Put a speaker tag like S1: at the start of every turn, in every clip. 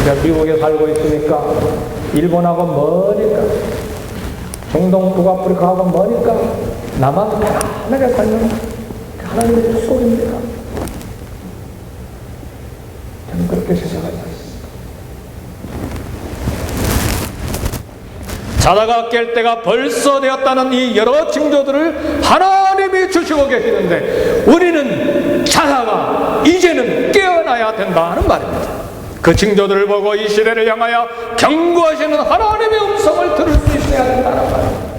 S1: 우리가 미국에 살고 있으니까 일본하고 머니까, 중동 북아프리카하고 머니까 나만 편안하게 살면 하나님의 축복입니다. 저는 그렇게 생각하지 않습니다. 자다가 깰 때가 벌써 되었다는 이 여러 징조들을 하나님이 주시고 계시는데 우리는 자다가 이제는 깨어나야 된다는 말입니다. 그 징조들을 보고 이 시대를 향하여 경고하시는 하나님의 음성을 들을 수 있어야 된다는 말입니다.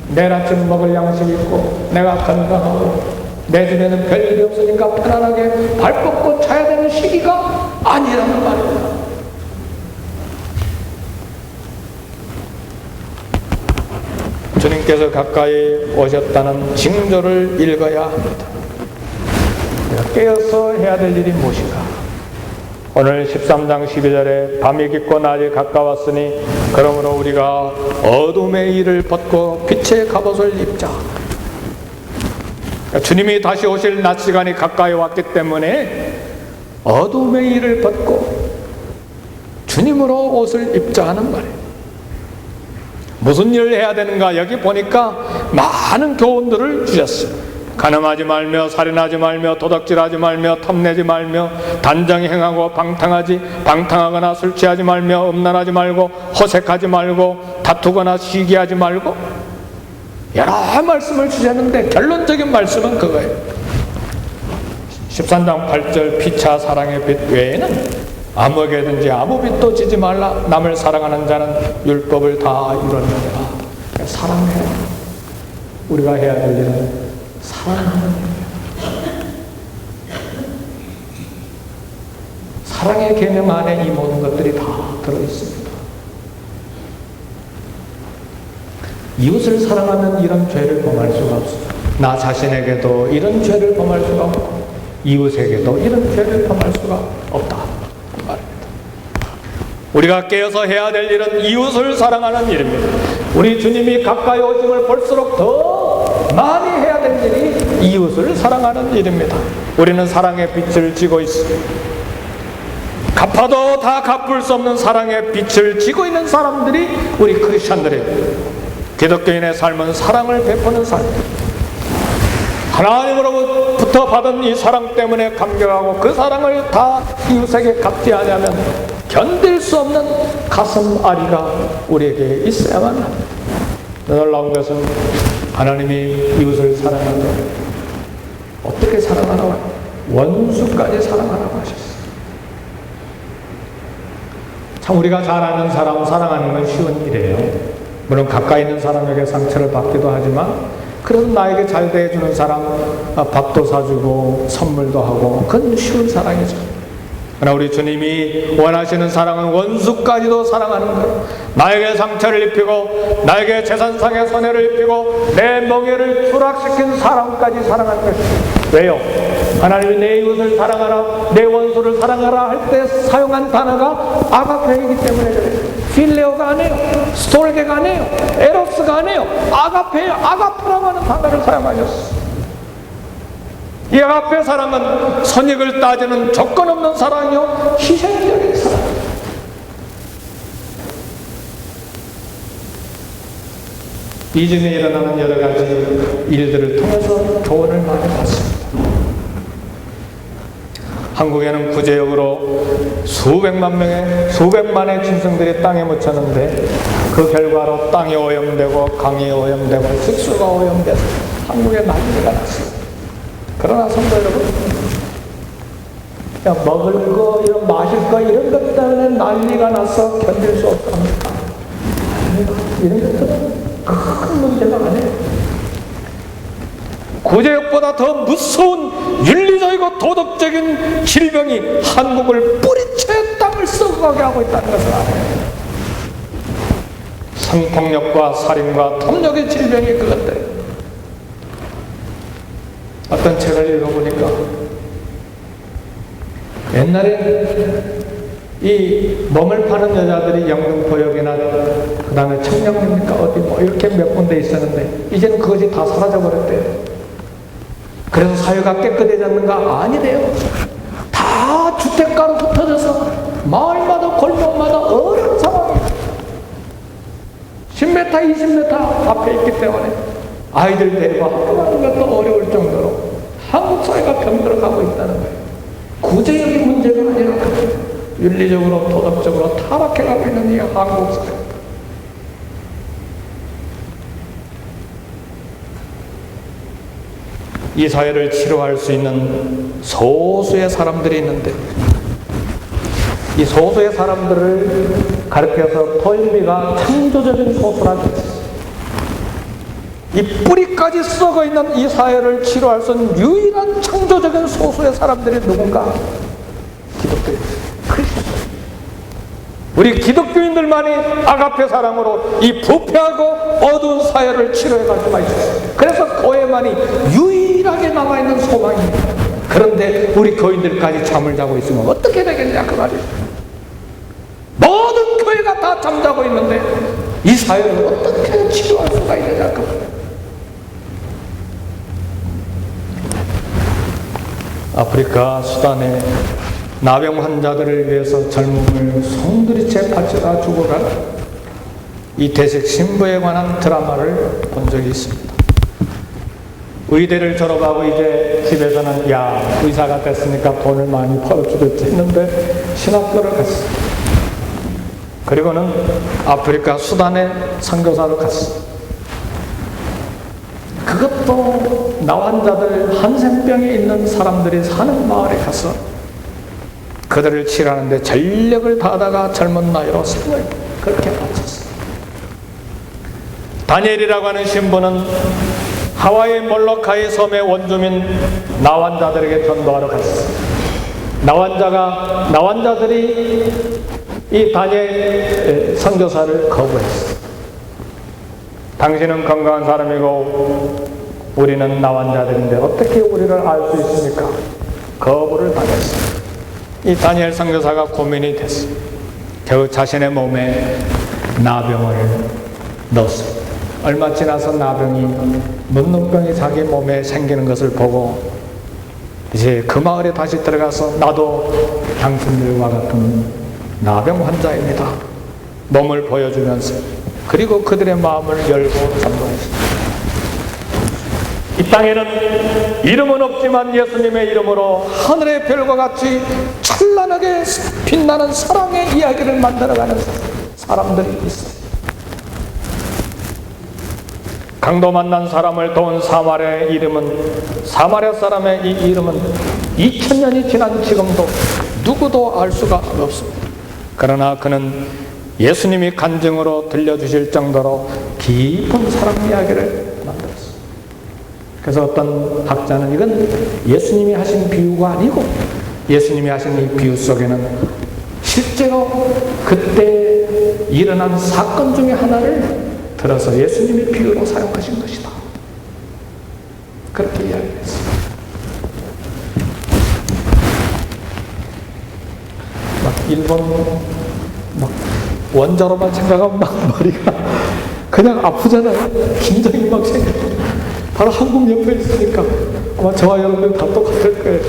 S1: 내일 아침 먹을 양식이 있고 내가 건강하고 내 집에는 별일이 없으니까 편안하게 발 뻗고 자야 되는 시기가 아니라는 말입니다. 주님께서 가까이 오셨다는 징조를 읽어야 합니다. 깨어서 해야 될 일이 무엇인가? 오늘 13장 12절에 밤이 깊고 낮이 가까웠으니 그러므로 우리가 어둠의 일을 벗고 빛의 갑옷을 입자. 주님이 다시 오실 낮 시간이 가까이 왔기 때문에 어둠의 일을 벗고 주님으로 옷을 입자 하는 말이에요. 무슨 일을 해야 되는가? 여기 보니까 많은 교훈들을 주셨어요. 간음하지 말며 살인하지 말며 도둑질하지 말며 탐내지 말며 단정히 행하고 방탕하거나 술 취하지 말며 음란하지 말고 호색하지 말고 다투거나 시기하지 말고 여러 말씀을 주셨는데 결론적인 말씀은 그거예요. 13장 8절 피차 사랑의 빛 외에는 아무에게든지 아무 빚도 지지 말라. 남을 사랑하는 자는 율법을 다 이뤘느니라. 사랑해. 우리가 해야 될 일은 사랑하는 일이에요. 사랑의 계명 안에 이 모든 것들이 다 들어있습니다. 이웃을 사랑하면 이런 죄를 범할 수가 없습니다. 나 자신에게도 이런 죄를 범할 수가 없고 이웃에게도 이런 죄를 범할 수가 없다. 우리가 깨어서 해야 될 일은 이웃을 사랑하는 일입니다. 우리 주님이 가까이 오심을 볼수록 더 많이 해야 될 일이 이웃을 사랑하는 일입니다. 우리는 사랑의 빛을 지고 있습니다. 갚아도 다 갚을 수 없는 사랑의 빛을 지고 있는 사람들이 우리 크리스찬들이에요. 기독교인의 삶은 사랑을 베푸는 삶. 하나님으로부터 받은 이 사랑 때문에 감격하고 그 사랑을 다 이웃에게 갚지 않으면 견딜 수 없는 가슴 아리가 우리에게 있어야만 합니다. 놀라운 것은 하나님이 이웃을 사랑하는데 어떻게 사랑하라고? 원수까지 사랑하라고 하셨어요. 참 우리가 잘 아는 사람 사랑하는 건 쉬운 일이에요. 물론 가까이 있는 사람에게 상처를 받기도 하지만 그래도 나에게 잘 대해주는 사람 밥도 사주고 선물도 하고 그건 쉬운 사랑이죠. 그러나 우리 주님이 원하시는 사랑은 원수까지도 사랑하는 거예요. 나에게 상처를 입히고 나에게 재산상의 손해를 입히고 내 명예를 추락시킨 사람까지 사랑하는 것이죠. 왜요? 하나님이 내 이웃을 사랑하라 내 원수를 사랑하라 할 때 사용한 단어가 아가페이기 때문에 그래요. 필레오가 아니에요. 스톨게가 아니에요. 에로스가 아니에요. 아가페예요. 아가프라고 하는 단어를 사용하셨어요. 이 아가페 사랑은 선익을 따지는 조건 없는 사랑이요 희생적인 사랑. 이전에 일어나는 여러 가지 일들을 통해서 교훈을 많이 받습니다. 한국에는 구제역으로 수백만의 짐승들이 땅에 묻혔는데 그 결과로 땅이 오염되고 강이 오염되고 식수가 오염돼서 한국에 난리가 났어요. 그러나 성도 여러분, 먹을 거, 이런 마실 거 이런 것 때문에 난리가 나서 견딜 수 없답니까? 이런 것들은 큰 문제가 아니에요. 구제역보다 더 무서운 윤리적이고 도덕적인 질병이 한국을 뿌리채 땅을 썩어가게 하고 있다는 것을 알아요. 성폭력과 살인과 탐욕의 질병이 그건데 어떤 책을 읽어보니까 옛날에 이 몸을 파는 여자들이 영등포역이나 그 다음에 청량리니까 어디 뭐 이렇게 몇 군데 있었는데 이제는 그것이 다 사라져버렸대요. 그래서 사회가 깨끗해졌는가? 아니래요. 다 주택가로 흩어져서 마을마다 골목마다 20m 앞에 있기 때문에 아이들 데리고 학교 가는 것도 어려울 정도로 한국 사회가 병들어가고 있다는 거예요. 구제적인 문제가 아니라 윤리적으로 도덕적으로 타락해가고 있는 이 한국 사회. 이 사회를 치료할 수 있는 소수의 사람들이 있는데 이 소수의 사람들을 가르쳐서 토인비가 창조적인 소수라고 했어요. 이 뿌리까지 썩어 있는 이 사회를 치료할 수 있는 유일한 창조적인 소수의 사람들이 누군가? 기독교입니다. 우리 기독교인들만이 아가페 사랑으로 이 부패하고 어두운 사회를 치료해 갈 수가 있어요. 그래서 교회만이 유일하게 남아있는 소망입니다. 그런데 우리 교인들까지 잠을 자고 있으면 어떻게 되겠냐 그 말이에요. 모든 교회가 다 잠자고 있는데 이 사회를 어떻게 치료할 수가 있느냐 그 말이에요. 아프리카 수단에 나병 환자들을 위해서 젊음을 송두리째 바쳐다 죽어갈 이 대식 신부에 관한 드라마를 본 적이 있습니다. 의대를 졸업하고 이제 집에서는 야 의사가 됐으니까 돈을 많이 벌어주겠지 했는데 신학교를 갔어요. 그리고는 아프리카 수단에 선교사로 갔어요. 그것도 나환자들 한센병에 있는 사람들이 사는 마을에 가서 그들을 치료하는데 전력을 다하다가 젊은 나이로 생을 그렇게 바쳤어요. 다니엘이라고 하는 신부는 하와이 몰로카이 섬의 원주민 나환자들에게 전도하러 갔어요. 나환자들이 이 다니엘 선교사를 거부했어요. 당신은 건강한 사람이고 우리는 나환자들인데 어떻게 우리를 알 수 있습니까? 거부를 당했어요. 이 다니엘 선교사가 고민이 됐어요. 겨우 자신의 몸에 나병을 넣었어요. 얼마 지나서 나병이 문둥병이 자기 몸에 생기는 것을 보고 이제 그 마을에 다시 들어가서 나도 당신들과 같은 나병 환자입니다. 몸을 보여주면서 그리고 그들의 마음을 열고 감동했습니다. 이 땅에는 이름은 없지만 예수님의 이름으로 하늘의 별과 같이 찬란하게 빛나는 사랑의 이야기를 만들어가는 사람들이 있어요. 강도 만난 사람을 도운 사마리아의 이름은 사마리아 사람의 이 이름은 2000년이 지난 지금도 누구도 알 수가 없습니다. 그러나 그는 예수님이 간증으로 들려주실 정도로 깊은 사랑 이야기를 만들었어요. 그래서 어떤 학자는 이건 예수님이 하신 비유가 아니고 예수님이 하신 이 비유 속에는 실제로 그때 일어난 사건 중에 하나를 들어서 예수님이 비유로 사용하신 것이다. 그렇게 이야기했어요. 막 일본 원자로만 생각하면 막 머리가 그냥 아프잖아요. 긴장이 막 생겨요. 바로 한국 옆에 있으니까 아마 저와 여러분들 다 똑같을 거예요.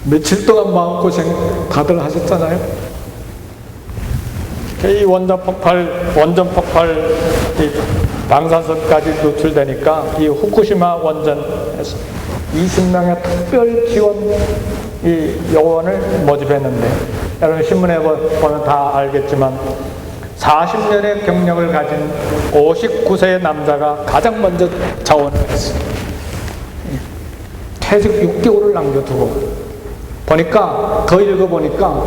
S1: 며칠 동안 마음고생 다들 하셨잖아요. 이 원전 폭발 이 방사선까지 노출되니까 이 후쿠시마 원전에서 20명의 특별 지원 이 요원을 모집했는데 여러분 신문에 보면 다 알겠지만 40년의 경력을 가진 59세의 남자가 가장 먼저 자원을 했어요. 퇴직 6개월을 남겨두고 보니까 더 읽어보니까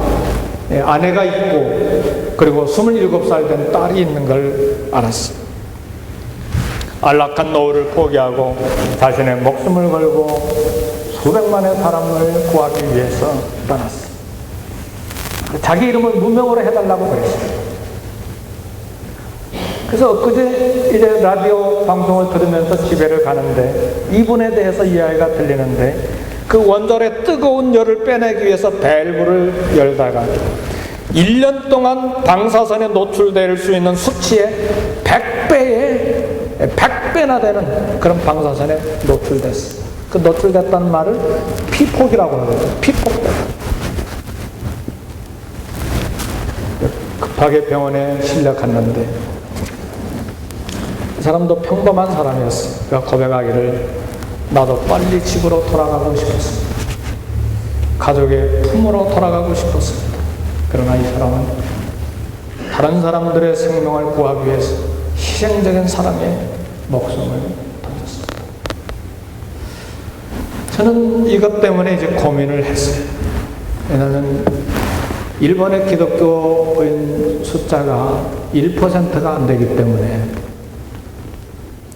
S1: 아내가 있고 그리고 27살 된 딸이 있는 걸 알았어요. 안락한 노후를 포기하고 자신의 목숨을 걸고 수백만의 사람을 구하기 위해서 떠났어요. 자기 이름을 무명으로 해달라고 그랬어요. 그래서 엊그제 이제 라디오 방송을 들으면서 집에를 가는데 이분에 대해서 이야기가 들리는데 그 원전의 뜨거운 열을 빼내기 위해서 밸브를 열다가 1년 동안 방사선에 노출될 수 있는 수치의 100배나 되는 그런 방사선에 노출됐어요. 그 노출됐다는 말을 피폭이라고 하거든요. 피폭됐다. 급하게 병원에 실려 갔는데 그 사람도 평범한 사람이었어요. 그가 고백하기를 나도 빨리 집으로 돌아가고 싶었습니다. 가족의 품으로 돌아가고 싶었습니다. 그러나 이 사람은 다른 사람들의 생명을 구하기 위해서 희생적인 사람의 목숨을 던졌습니다. 저는 이것 때문에 이제 고민을 했어요. 왜냐하면 일본의 기독교인 숫자가 1%가 안 되기 때문에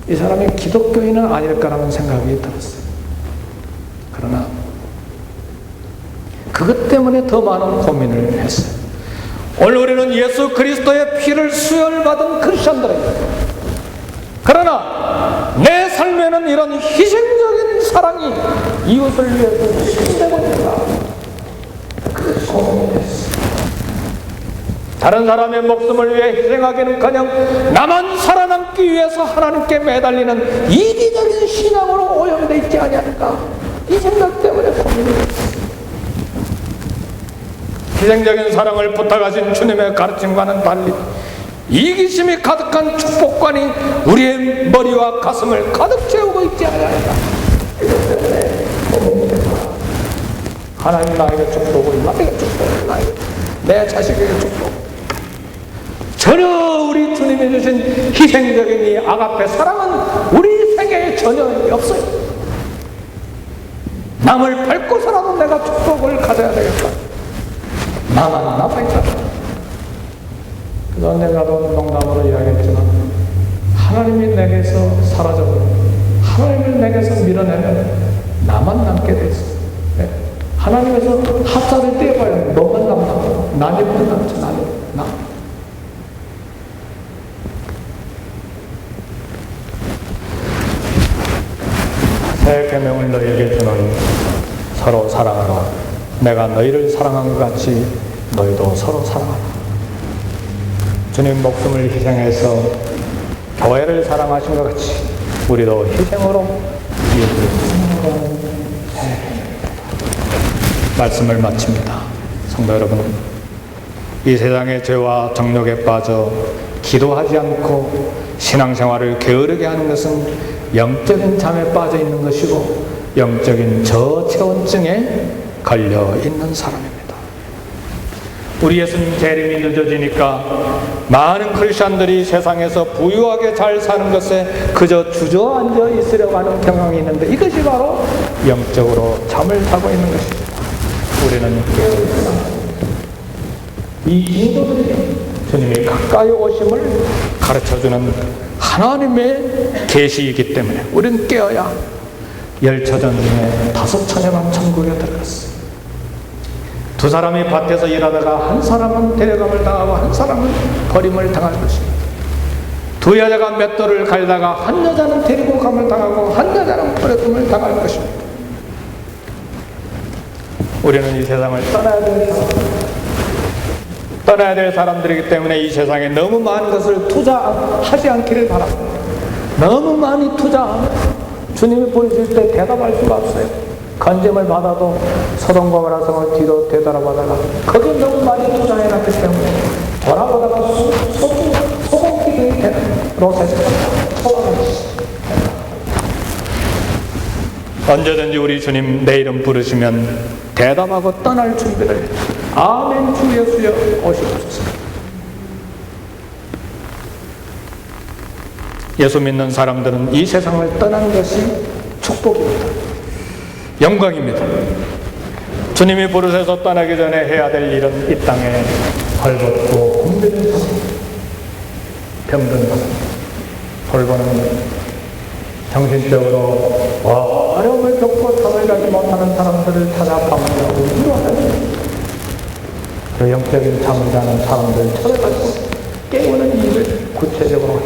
S1: 이 사람이 기독교인은 아닐까라는 생각이 들었어요. 그러나 그것 때문에 더 많은 고민을 했어요. 오늘 우리는 예수 그리스도의 피를 수혈받은 크리스천들입니다. 그러나 내 삶에는 이런 희생적인 사랑이 이웃을 위해서 희생되고 있다. 그 고민이 됐어요. 다른 사람의 목숨을 위해 희생하기는커녕 나만 살아남기 위해서 하나님께 매달리는 이기적인 신앙으로 오염되어 있지 아니할까? 이 생각 때문에 고민이 됐어요. 희생적인 사랑을 부탁하신 주님의 가르침과는 달리 이기심이 가득한 축복관이 우리의 머리와 가슴을 가득 채우고 있지 않을까. 이것 때문에 하나님 나에게 축복을, 나에게 축복을, 내 자식에게 축복. 전혀 우리 주님이 주신 희생적인 이 아가페 사랑은 우리 세계에 전혀 없어요. 남을 밟고서라도 내가 축복을 가져야 되겠다. 나만 남아있잖아. 그래서 내가도 농담으로 이야기했지만 하나님이 내게서 사라져버려, 하나님을 내게서 밀어내면 나만 남게 돼 있어. 네. 하나님에서 하자를 떼어봐요. 너만 남는다고. 나님은 남지, 나. 새 계명을 너희에게 주노니 서로 사랑하라. 내가 너희를 사랑한 것 같이 너희도 서로 사랑하라. 주님 목숨을 희생해서 교회를 사랑하신 것 같이 우리도 희생으로 이웃을 사랑하는 말씀을 마칩니다. 성도 여러분, 이 세상의 죄와 정욕에 빠져 기도하지 않고 신앙생활을 게으르게 하는 것은 영적인 잠에 빠져 있는 것이고 영적인 저체온증에 걸려 있는 사람입니다. 우리 예수님 재림이 늦어지니까 많은 크리스천들이 세상에서 부유하게 잘 사는 것에 그저 주저앉아 있으려고 하는 경향이 있는데 이것이 바로 영적으로 잠을 자고 있는 것입니다. 우리는 깨어있다. 이 인도들이 주님이 가까이 오심을 가르쳐주는 하나님의 계시이기 때문에 우리는 깨어야 열처전 중에 5처녀만 천국에 들어갔어요. 2 사람이 밭에서 일하다가 한 사람은 데려감을 당하고 한 사람은 버림을 당할 것입니다. 2 여자가 맷돌을 갈다가 한 여자는 데리고 감을 당하고 한 여자는 버림을 당할 것입니다. 우리는 이 세상을 떠나야 될 사람들이기 때문에 이 세상에 너무 많은 것을 투자하지 않기를 바랍니다. 너무 많이 투자하면 주님이 부르실 때 대답할 수가 없어요. 건짐을 받아도 소돔과 고모라성을 뒤로 되돌아보다가 거기에 너무 많이 투자해놨기 때문에 돌아보다가 소금기둥이 되는 롯에서 언제든지 우리 주님 내 이름 부르시면 대답하고 떠날 준비를 해요. 아멘. 주 예수여 오시옵소서. 예수 믿는 사람들은 이 세상을 떠나는 것이 축복입니다. 영광입니다. 주님이 부르셔서 떠나기 전에 해야 될 일은 이 땅에 벌벗고 힘든 사람, 병든 사람, 돌보는 정신적으로 어려움을 겪고 잠을 자지 못하는 사람들을 찾아 방문하고 위로하는 그 영적인 잠을 자는 사람들 찾아가지고 깨우는 일을 구체적으로